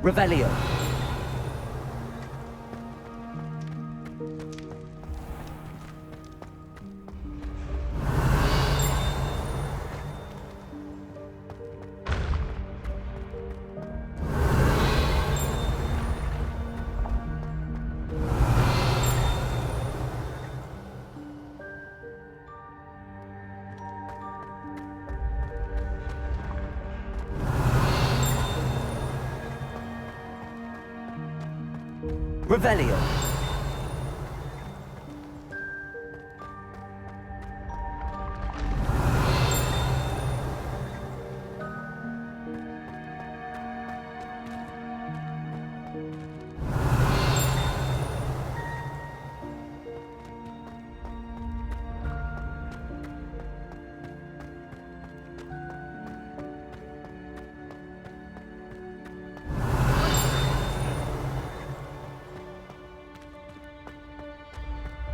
Revelio. Revelio.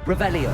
Revelio.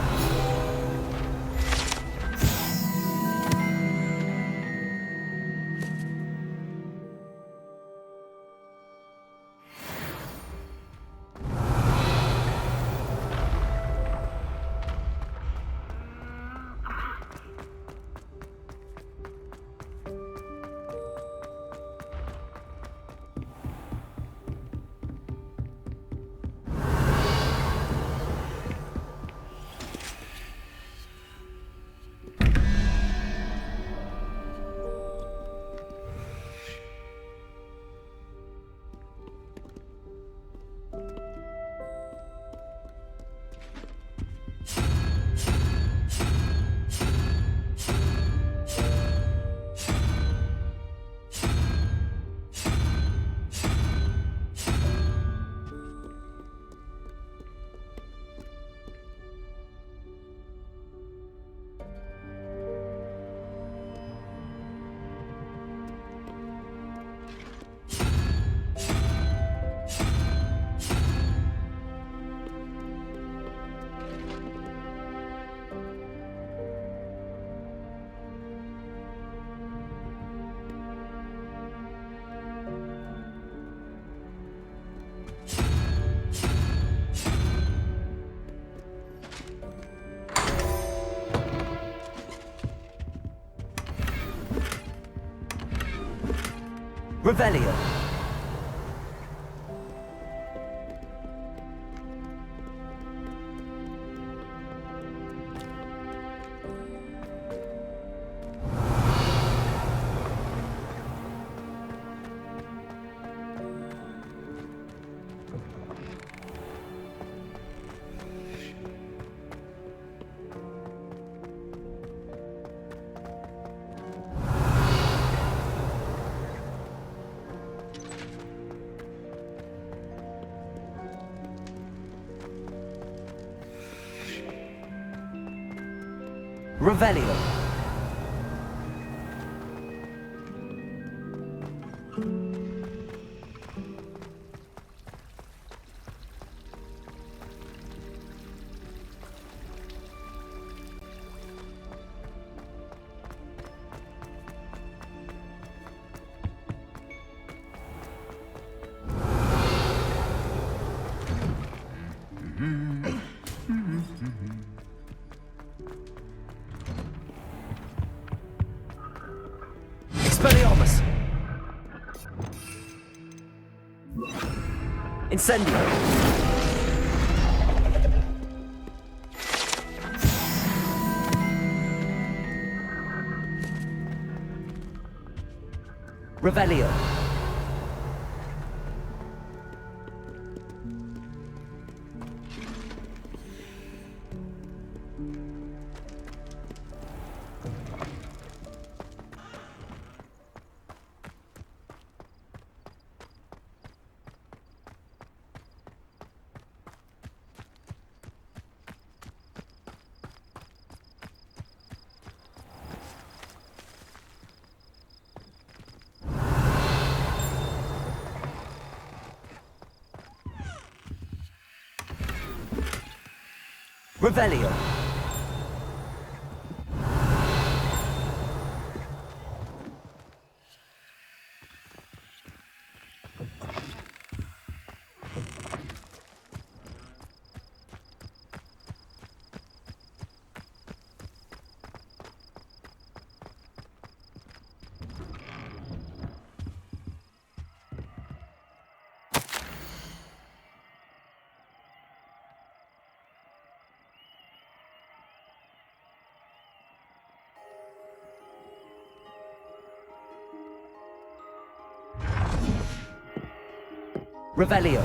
Revelio. Revelio. Expelliarmus! Incendio! Revelio! Revelio. Revelio.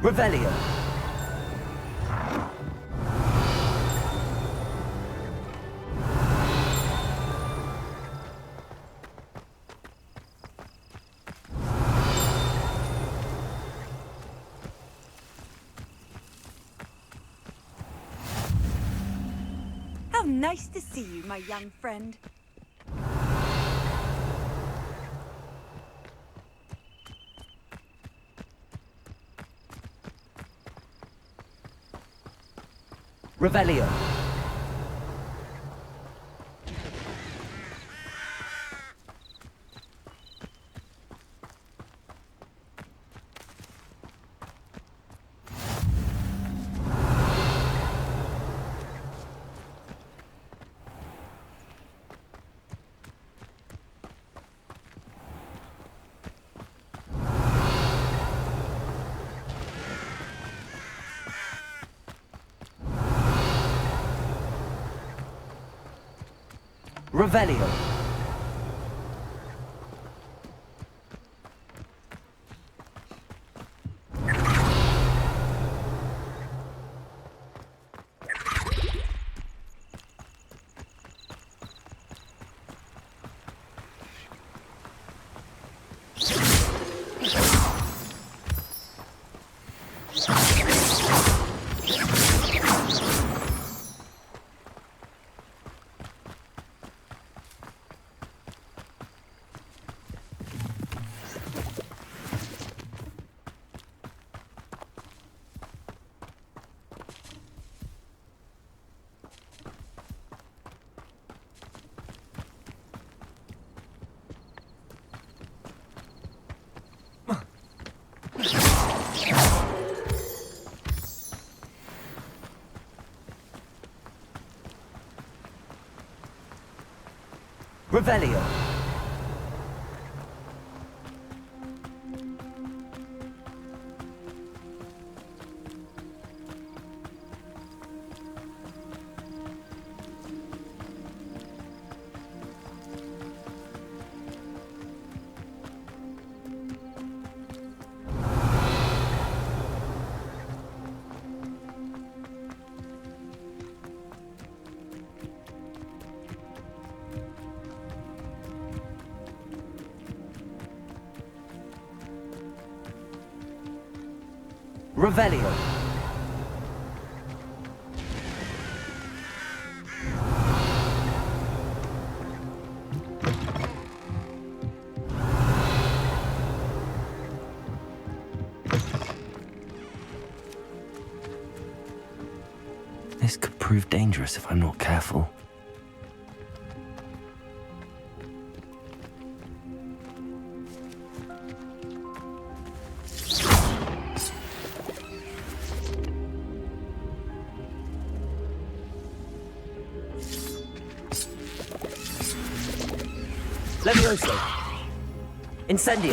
Revelio. How nice to see you, my young friend. Revelio. Revelio. Revelio. Revelio. This could prove dangerous if I'm not careful. Levioso. Incendio.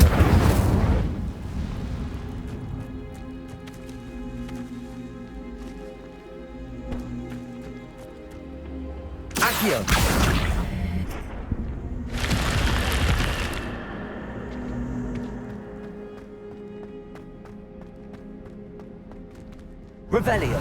Accio. Revelio.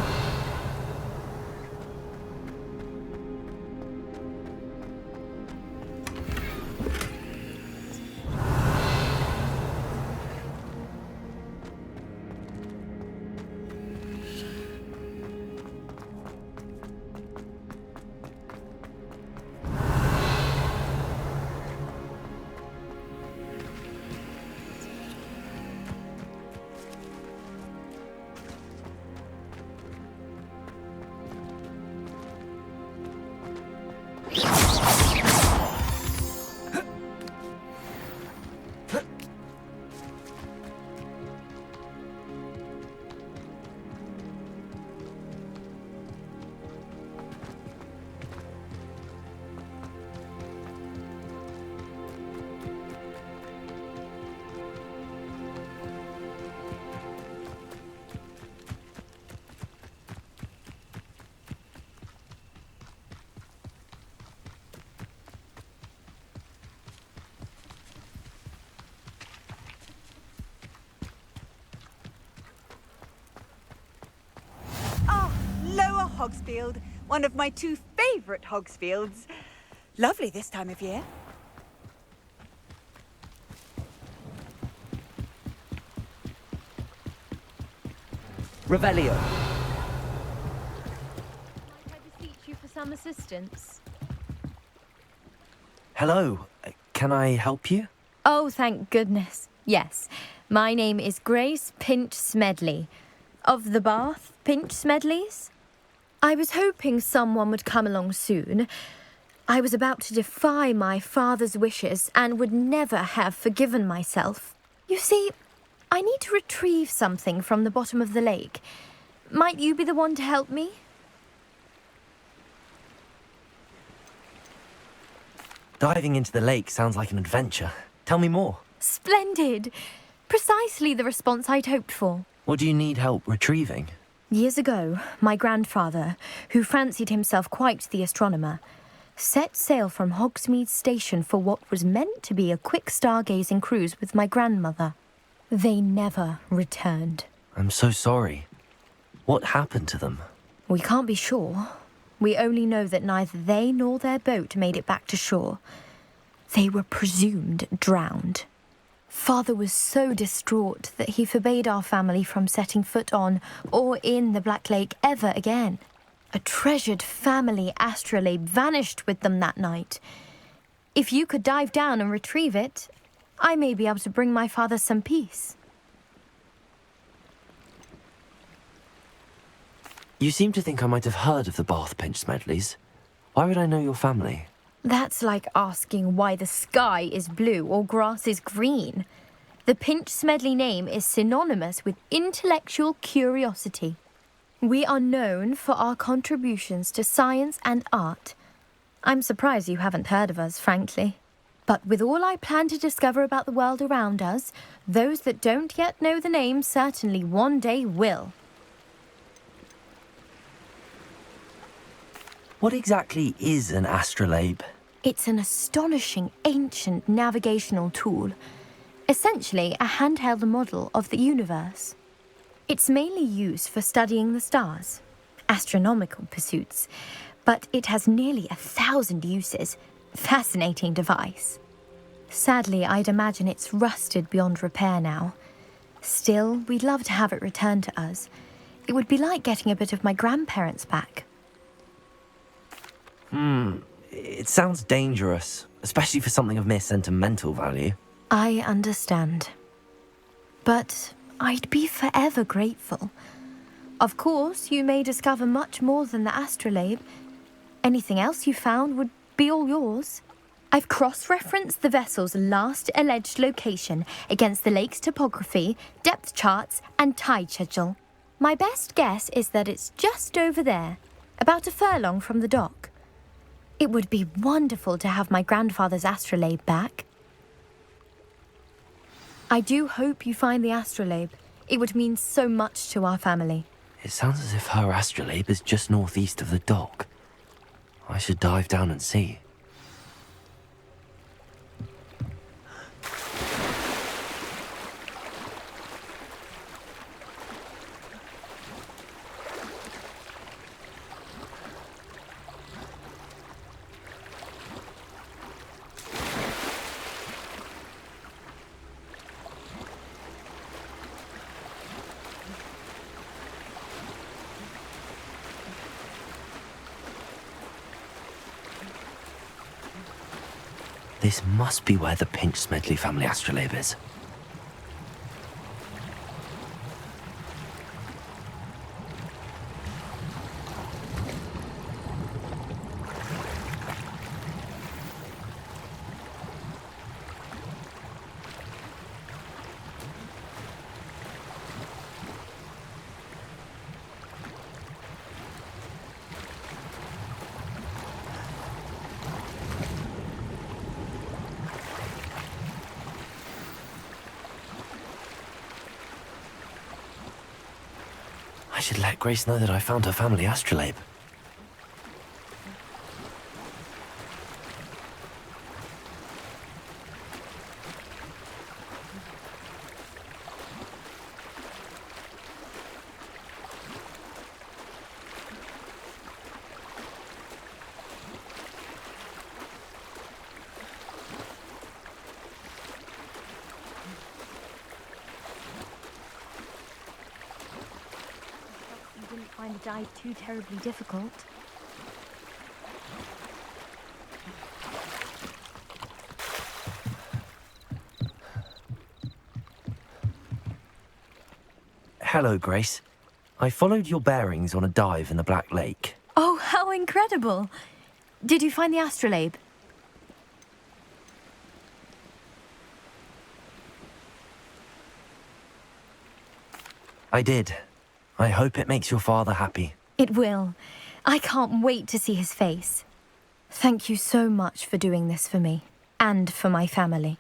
Hogsfield, one of my two favourite Hogsfields. Lovely this time of year. Revelio. Might I beseech you for some assistance? Hello. Can I help you? Oh, thank goodness. Yes. My name is Grace Pinch Smedley. Of the Bath Pinch Smedleys? I was hoping someone would come along soon. I was about to defy my father's wishes and would never have forgiven myself. You see, I need to retrieve something from the bottom of the lake. Might you be the one to help me? Diving into the lake sounds like an adventure. Tell me more. Splendid! Precisely the response I'd hoped for. What do you need help retrieving? Years ago, my grandfather, who fancied himself quite the astronomer, set sail from Hogsmeade Station for what was meant to be a quick stargazing cruise with my grandmother. They never returned. I'm so sorry. What happened to them? We can't be sure. We only know that neither they nor their boat made it back to shore. They were presumed drowned. Father was so distraught that he forbade our family from setting foot on or in the Black Lake ever again. A treasured family astrolabe vanished with them that night. If you could dive down and retrieve it, I may be able to bring my father some peace. You seem to think I might have heard of the Bath Pinch Smedleys. Why would I know your family? That's like asking why the sky is blue or grass is green. The Pinch Smedley name is synonymous with intellectual curiosity. We are known for our contributions to science and art. I'm surprised you haven't heard of us, frankly. But with all I plan to discover about the world around us, those that don't yet know the name certainly one day will. What exactly is an astrolabe? It's an astonishing ancient navigational tool, essentially a handheld model of the universe. It's mainly used for studying the stars, astronomical pursuits, but it has nearly 1,000 uses. Fascinating device. Sadly, I'd imagine it's rusted beyond repair now. Still, we'd love to have it returned to us. It would be like getting a bit of my grandparents back. It sounds dangerous, especially for something of mere sentimental value. I understand. But I'd be forever grateful. Of course, you may discover much more than the astrolabe. Anything else you found would be all yours. I've cross-referenced the vessel's last alleged location against the lake's topography, depth charts, and tide schedule. My best guess is that it's just over there, about a furlong from the dock. It would be wonderful to have my grandfather's astrolabe back. I do hope you find the astrolabe. It would mean so much to our family. It sounds as if her astrolabe is just northeast of the dock. I should dive down and see. This must be where the Pinch Smedley family astrolabe is. I should let Grace know that I found her family astrolabe. find the dive too terribly difficult. Hello, Grace. I followed your bearings on a dive in the Black Lake. Oh, how incredible! Did you find the Astrolabe? I did. I hope it makes your father happy. It will. I can't wait to see his face. Thank you so much for doing this for me, and for my family.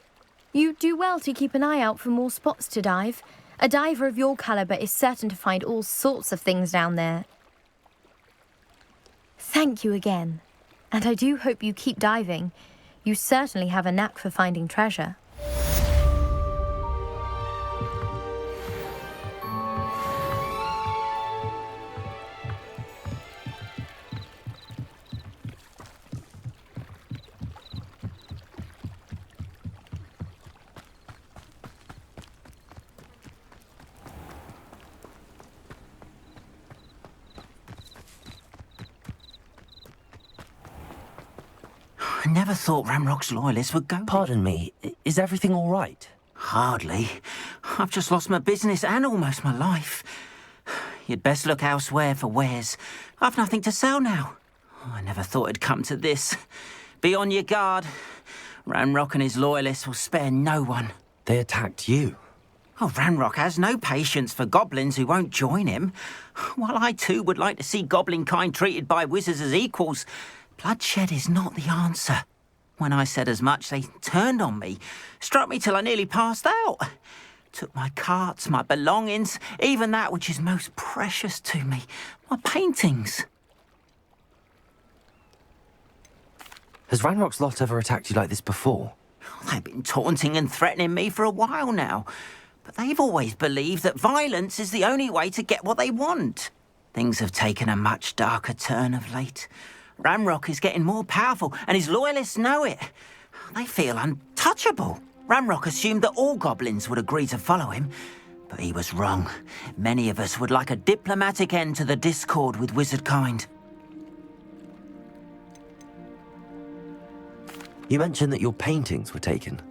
You do well to keep an eye out for more spots to dive. A diver of your caliber is certain to find all sorts of things down there. Thank you again. And I do hope you keep diving. You certainly have a knack for finding treasure. I never thought Ramrock's loyalists would go. Pardon me, is everything all right? Hardly. I've just lost my business and almost my life. You'd best look elsewhere for wares. I've nothing to sell now. I never thought it'd come to this. Be on your guard. Ramrock and his loyalists will spare no one. They attacked you. Oh, Ramrock has no patience for goblins who won't join him. While I too would like to see goblin kind treated by wizards as equals, bloodshed is not the answer. When I said as much, they turned on me, struck me till I nearly passed out. Took my carts, my belongings, even that which is most precious to me, my paintings. Has Ranrock's lot ever attacked you like this before? They've been taunting and threatening me for a while now, but they've always believed that violence is the only way to get what they want. Things have taken a much darker turn of late. Ramrock is getting more powerful, and his loyalists know it. They feel untouchable. Ramrock assumed that all goblins would agree to follow him, but he was wrong. Many of us would like a diplomatic end to the discord with wizard kind. You mentioned that your paintings were taken.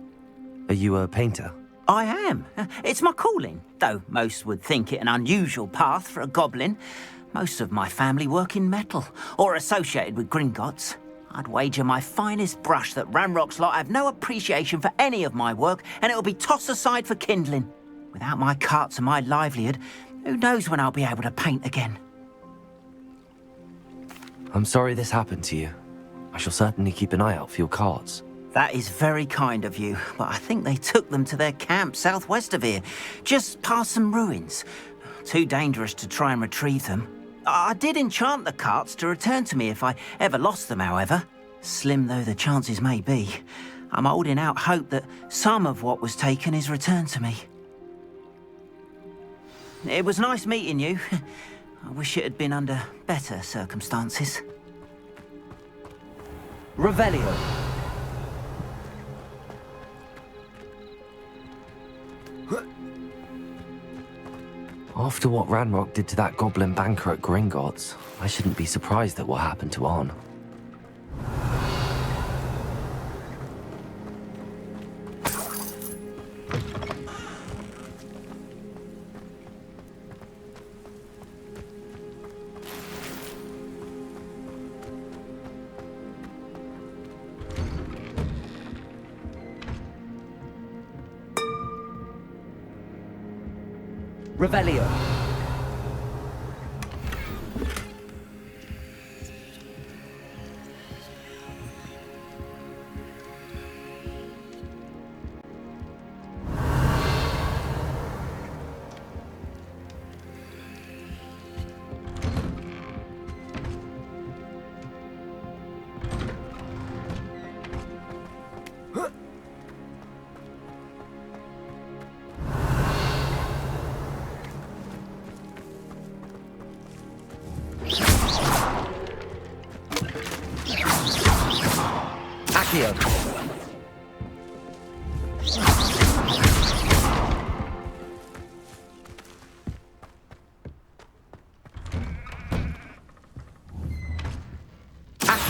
Are you a painter? I am. It's my calling, though most would think it an unusual path for a goblin. Most of my family work in metal, or associated with Gringotts. I'd wager my finest brush that Ramrock's lot have no appreciation for any of my work, and it'll be tossed aside for kindling. Without my carts and my livelihood, who knows when I'll be able to paint again? I'm sorry this happened to you. I shall certainly keep an eye out for your carts. That is very kind of you, but I think they took them to their camp southwest of here, just past some ruins. Too dangerous to try and retrieve them. I did enchant the carts to return to me if I ever lost them, however. Slim though the chances may be, I'm holding out hope that some of what was taken is returned to me. It was nice meeting you. I wish it had been under better circumstances. Revelio. After what Ranrock did to that goblin banker at Gringotts, I shouldn't be surprised at what happened to Arn. Revelio.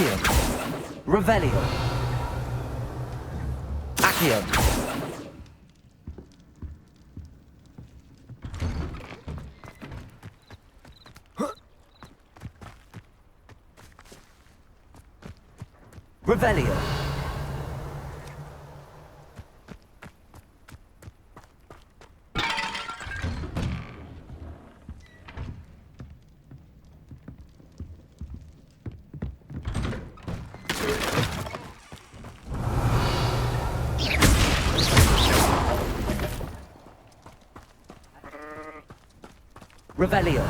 Accio. Revelio. Accio. Revelio. Revelio.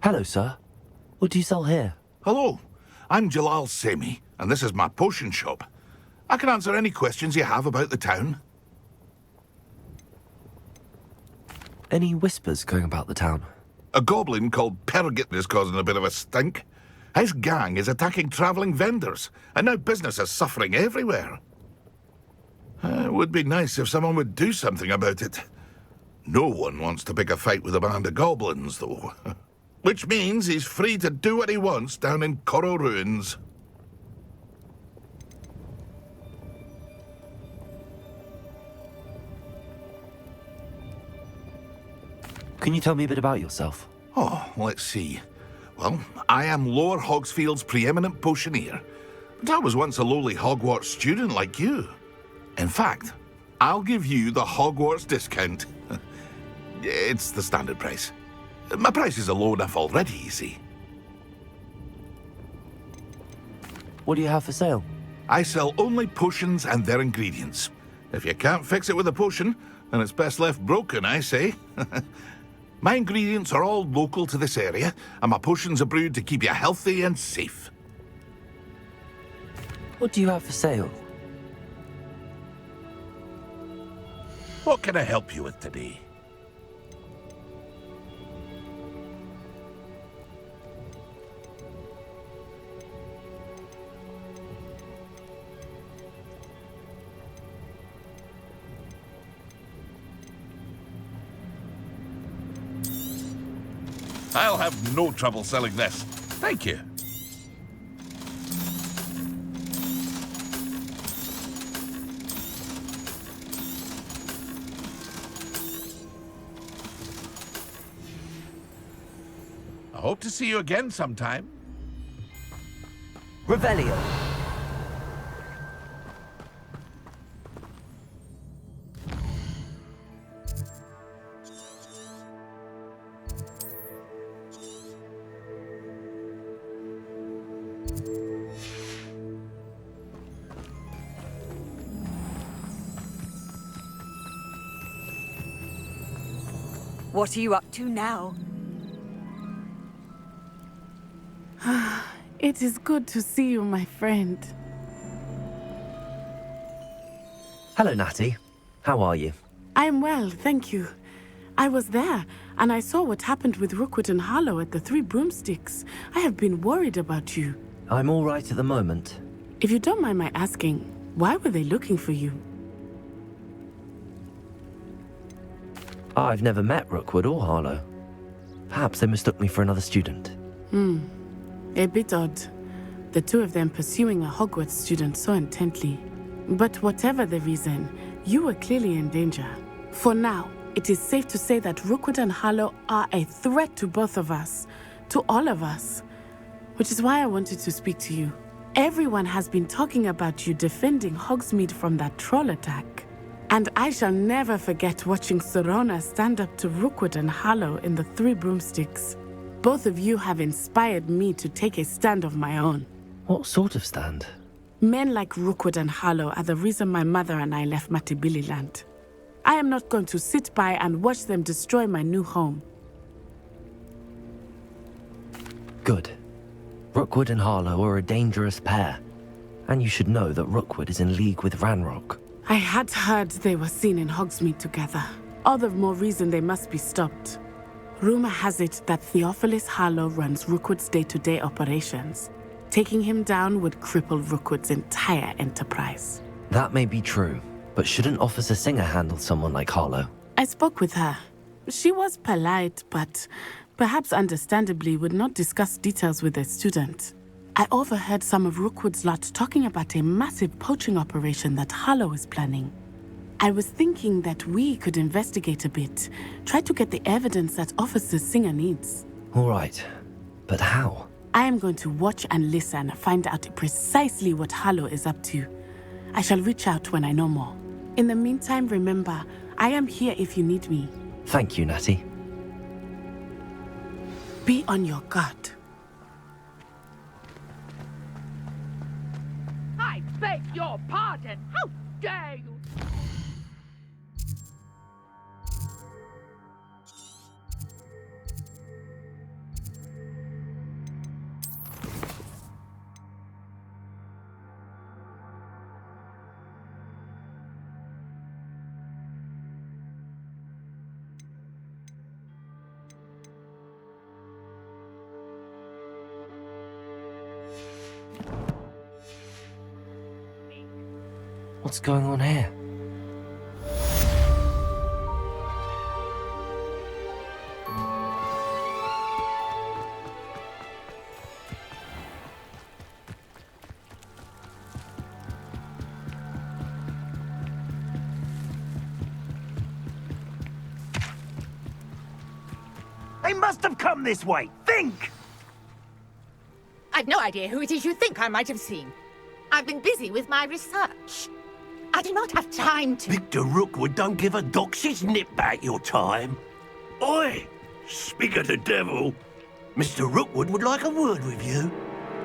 Hello, sir. What do you sell here? Hello, I'm Jalal Semi, and this is my potion shop. I can answer any questions you have about the town. Any whispers going about the town? A goblin called Pergit is causing a bit of a stink. His gang is attacking travelling vendors, and now business is suffering everywhere. It would be nice if someone would do something about it. No one wants to pick a fight with a band of goblins, though. Which means he's free to do what he wants down in Coral Ruins. Can you tell me a bit about yourself? Oh, let's see. Well, I am Lower Hogsfield's preeminent potioneer. But I was once a lowly Hogwarts student like you. In fact, I'll give you the Hogwarts discount. It's the standard price. My prices are low enough already, you see. What do you have for sale? I sell only potions and their ingredients. If you can't fix it with a potion, then it's best left broken, I say. My ingredients are all local to this area, and my potions are brewed to keep you healthy and safe. What do you have for sale? What can I help you with today? I'll have no trouble selling this. Thank you. I hope to see you again sometime. Revelio. What are you up to now? It is good to see you, my friend. Hello, Natty. How are you? I'm well, thank you. I was there, and I saw what happened with Rookwood and Harlow at the Three Broomsticks. I have been worried about you. I'm all right at the moment. If you don't mind my asking, why were they looking for you? I've never met Rookwood or Harlow. Perhaps they mistook me for another student. A bit odd. The two of them pursuing a Hogwarts student so intently. But whatever the reason, you were clearly in danger. For now, it is safe to say that Rookwood and Harlow are a threat to both of us. To all of us. which is why I wanted to speak to you. Everyone has been talking about you defending Hogsmeade from that troll attack. And I shall never forget watching Serona stand up to Rookwood and Harlow in the Three Broomsticks. Both of you have inspired me to take a stand of my own. What sort of stand? Men like Rookwood and Harlow are the reason my mother and I left Matibili land. I am not going to sit by and watch them destroy my new home. Good. Rookwood and Harlow are a dangerous pair. And you should know that Rookwood is in league with Ranrock. I had heard they were seen in Hogsmeade together. All the more reason they must be stopped. Rumor has it that Theophilus Harlow runs Rookwood's day-to-day operations. Taking him down would cripple Rookwood's entire enterprise. That may be true, but shouldn't Officer Singer handle someone like Harlow? I spoke with her. She was polite, but perhaps understandably would not discuss details with a student. I overheard some of Rookwood's lot talking about a massive poaching operation that Harlow is planning. I was thinking that we could investigate a bit, try to get the evidence that Officer Singer needs. All right, but how? I am going to watch and listen, find out precisely what Harlow is up to. I shall reach out when I know more. In the meantime, remember, I am here if you need me. Thank you, Natty. Be on your guard. I beg your pardon! How dare you! What's going on here? They must have come this way. Think! I've no idea who it is you think I might have seen. I've been busy with my research. I do not have time to... Victor Rookwood don't give a doxy's nip back your time. Oi! Speak of the devil. Mr. Rookwood would like a word with you.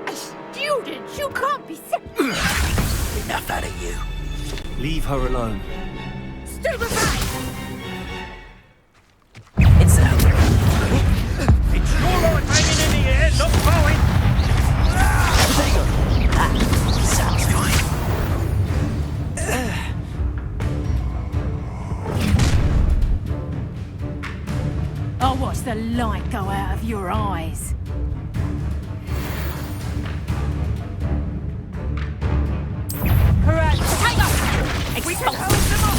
A student? You can't be sick. Enough out of you. Leave her alone. Stay aside! It's out. It's your life hanging in the air, not mine. Sounds fine. I'll watch the light go out of your eyes. Correct. Take off! We can hold them up!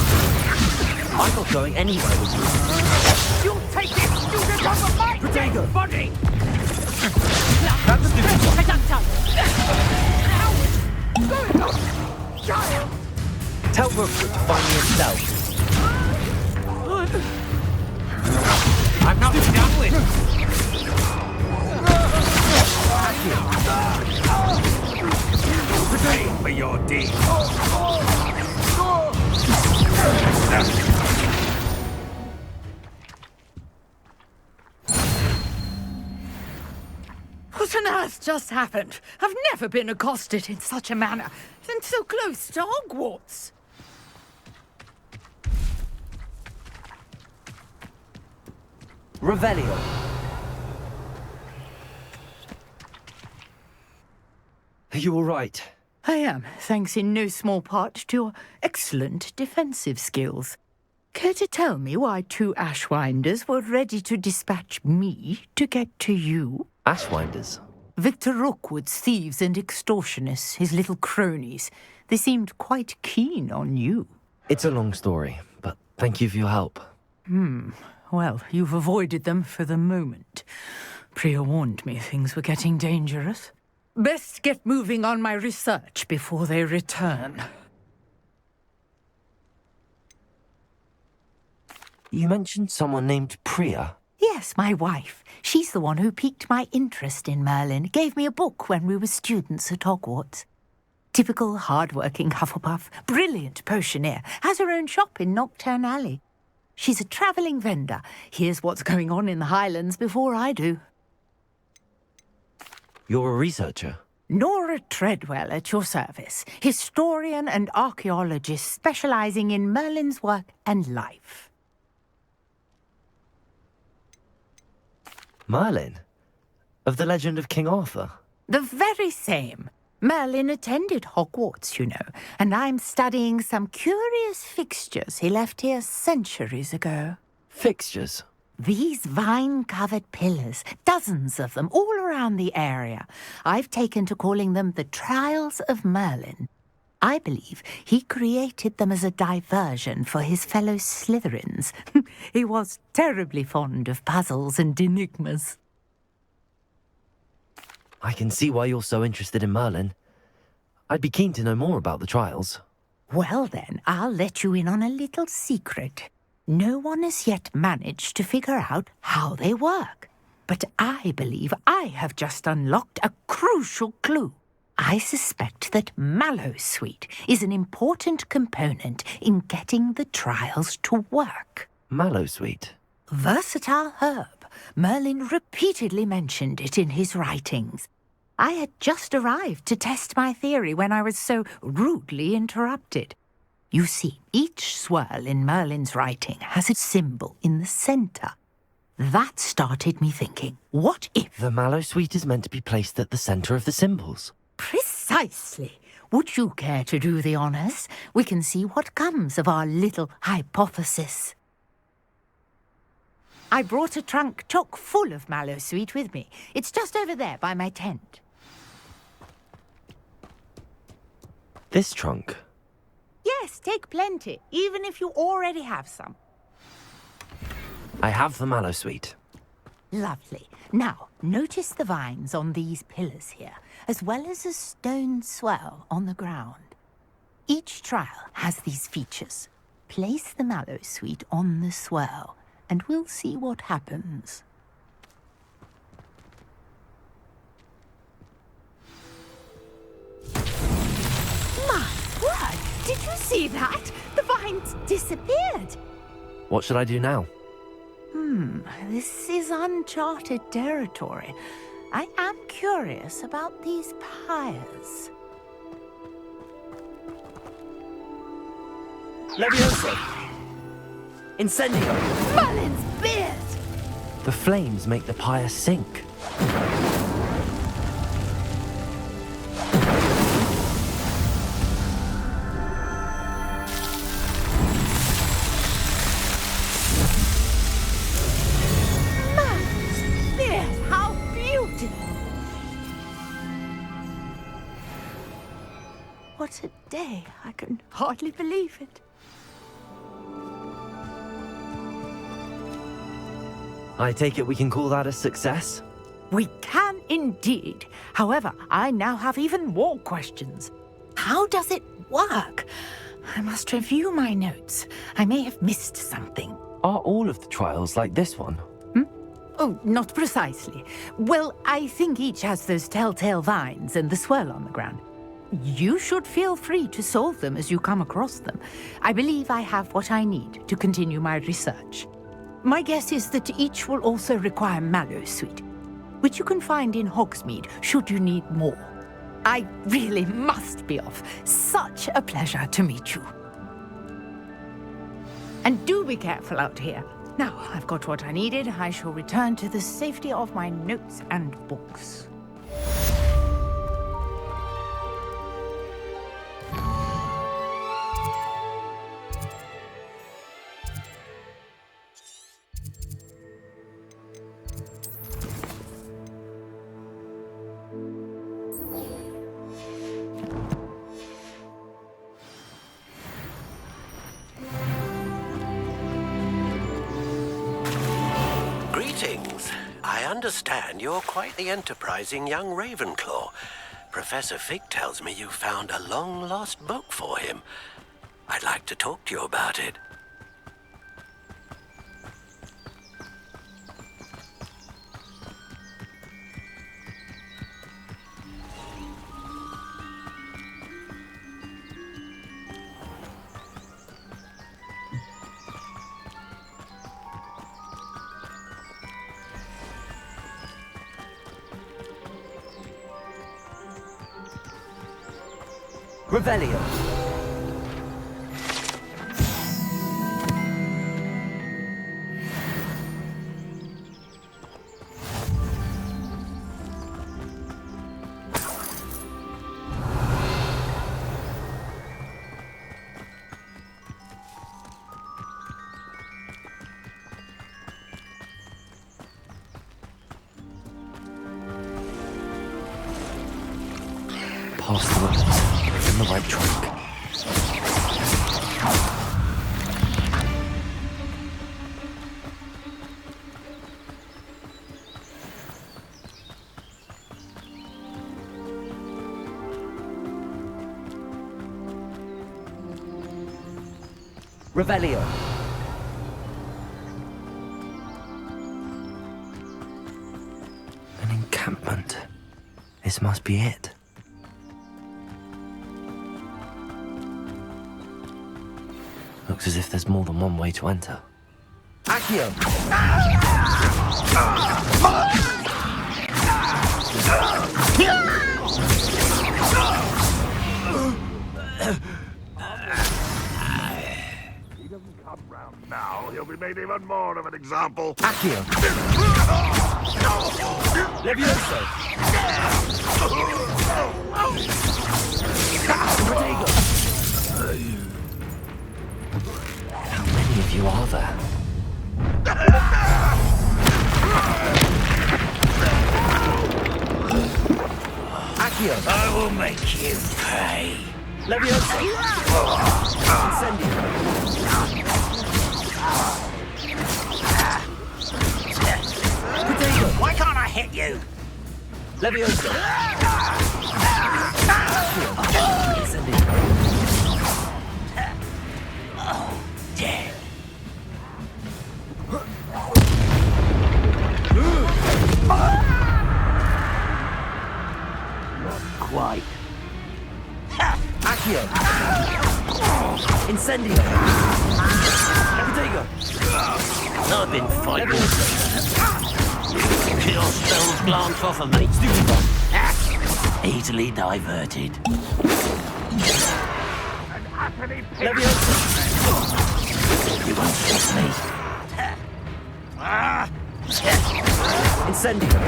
I'm not going anywhere with you. You'll take this student off of my dead body! That's stupid. Child! Tell Rookwood to find me himself. I'm not done with. Pay for your deed. What on earth just happened? I've never been accosted in such a manner, and so close to Hogwarts. Revelio. Are you all right? I am, thanks in no small part to your excellent defensive skills. Care to tell me why two Ashwinders were ready to dispatch me to get to you? Ashwinders. Victor Rookwood's thieves and extortionists, his little cronies. They seemed quite keen on you. It's a long story, but thank you for your help. Well, you've avoided them for the moment. Priya warned me things were getting dangerous. Best get moving on my research before they return. You mentioned someone named Priya. Yes, my wife. She's the one who piqued my interest in Merlin. Gave me a book when we were students at Hogwarts. Typical hard-working Hufflepuff, brilliant potioneer, has her own shop in Nocturne Alley. She's a travelling vendor. Hears what's going on in the Highlands before I do. You're a researcher? Nora Treadwell at your service, historian and archaeologist specialising in Merlin's work and life. Merlin? Of the legend of King Arthur? The very same. Merlin attended Hogwarts, you know, and I'm studying some curious fixtures he left here centuries ago. Fixtures? These vine-covered pillars, dozens of them, all around the area. I've taken to calling them the Trials of Merlin. I believe he created them as a diversion for his fellow Slytherins. He was terribly fond of puzzles and enigmas. I can see why you're so interested in Merlin. I'd be keen to know more about the trials. Well then, I'll let you in on a little secret. No one has yet managed to figure out how they work. But I believe I have just unlocked a crucial clue. I suspect that Mallowsweet is an important component in getting the trials to work. Mallowsweet? Versatile herb. Merlin repeatedly mentioned it in his writings. I had just arrived to test my theory when I was so rudely interrupted. You see, each swirl in Merlin's writing has a symbol in the centre. That started me thinking, what if... The Mallowsweet is meant to be placed at the centre of the symbols. Precisely. Would you care to do the honours? We can see what comes of our little hypothesis. I brought a trunk chock full of Mallowsweet with me. It's just over there by my tent. This trunk? Yes, take plenty, even if you already have some. I have the Mallowsweet. Lovely. Now, notice the vines on these pillars here, as well as a stone swell on the ground. Each trial has these features. Place the Mallowsweet on the swell, and we'll see what happens. My word! Did you see that? The vines disappeared! What should I do now? This is uncharted territory. I am curious about these pyres. Leviosa! Incendio! Merlin's beard! The flames make the pyre sink. Merlin's beard! How beautiful! What a day! I can hardly believe it. I take it we can call that a success? We can indeed. However, I now have even more questions. How does it work? I must review my notes. I may have missed something. Are all of the trials like this one? Oh, not precisely. Well, I think each has those telltale vines and the swirl on the ground. You should feel free to solve them as you come across them. I believe I have what I need to continue my research. My guess is that each will also require Mallowsweet, which you can find in Hogsmeade should you need more. I really must be off. Such a pleasure to meet you. And do be careful out here. Now I've got what I needed, I shall return to the safety of my notes and books. Greetings. I understand you're quite the enterprising young Ravenclaw. Professor Fig tells me you found a long-lost book for him. I'd like to talk to you about it. Revelio. Past the roads, on the right track. Revelio. An encampment. This must be it. Looks as if there's more than one way to enter. Accio. He doesn't come round now, he'll be made even more of an example. Accio. Levioso. Protego. How many of you are there? Accio. I will make you pay. Levioso. Incendio. Protego. Why can't I hit you? Levioso. Incendio. Dead. Not quite. Accio. Incendio. Protego. I've been fighting. Your spells glance off of me. Easily diverted. Levioso. You won't stop me. Incendio.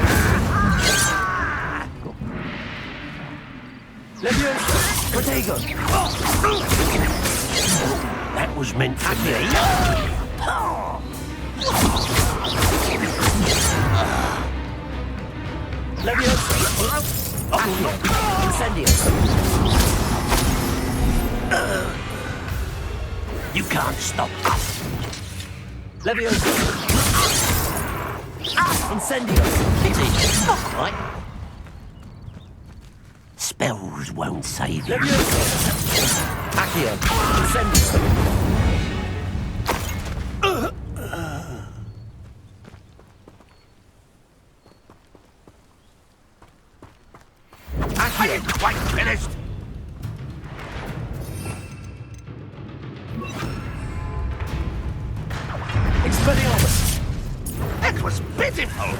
Levioso. Protego. That was meant for me. Levioso. Accio. Incendio. You can't stop us. Levioso. Incendio. It's not quite. Spells won't save you. Levioso. Accio. Incendio. I ain't quite finished. Expelliarmus. That was pitiful.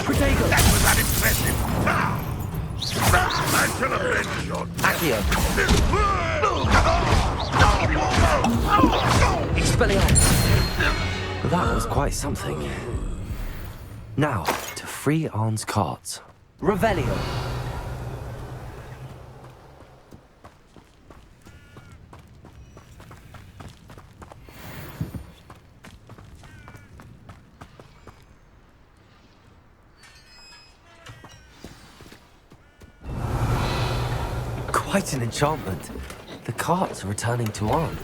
Protego. That was unimpressive. I should have been shot. Accio. Expelliarmus. That was quite something. Now, to free Arn's carts. Revelio. Quite an enchantment. The carts are returning to Arn.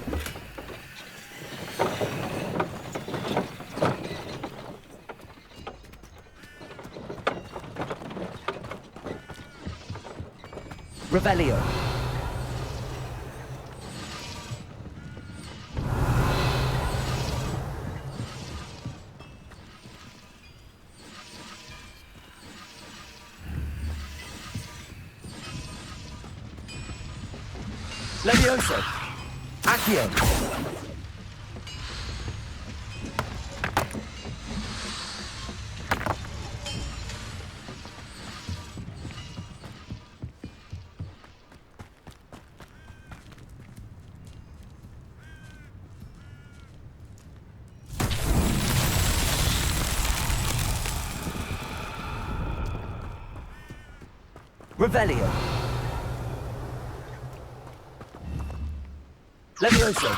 Revelio. Levioso. Accio. Revelio. Levioso.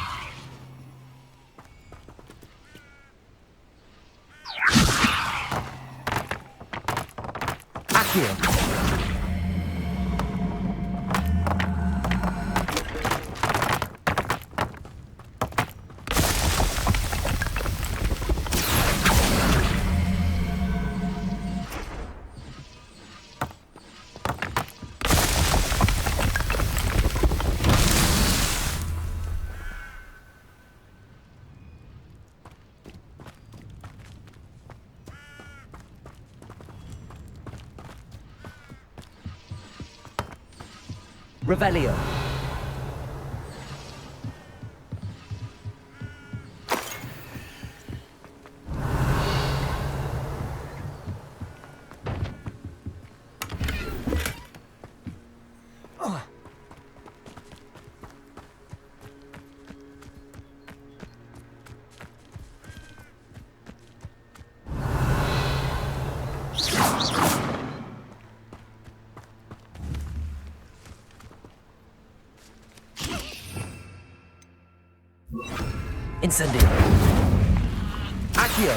Accio. Revelio. Incendio. Accio.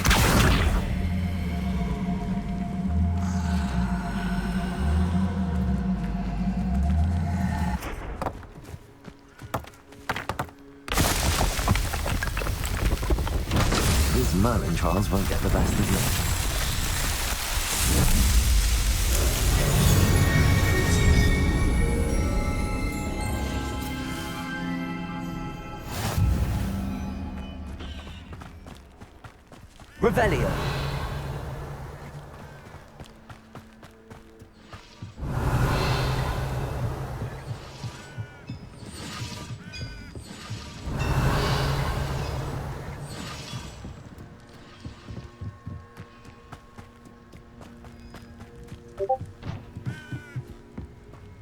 These Merlin trials won't get the best of you. Revelio.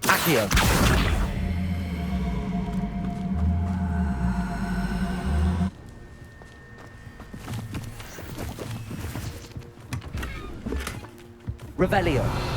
Accio. Revelio.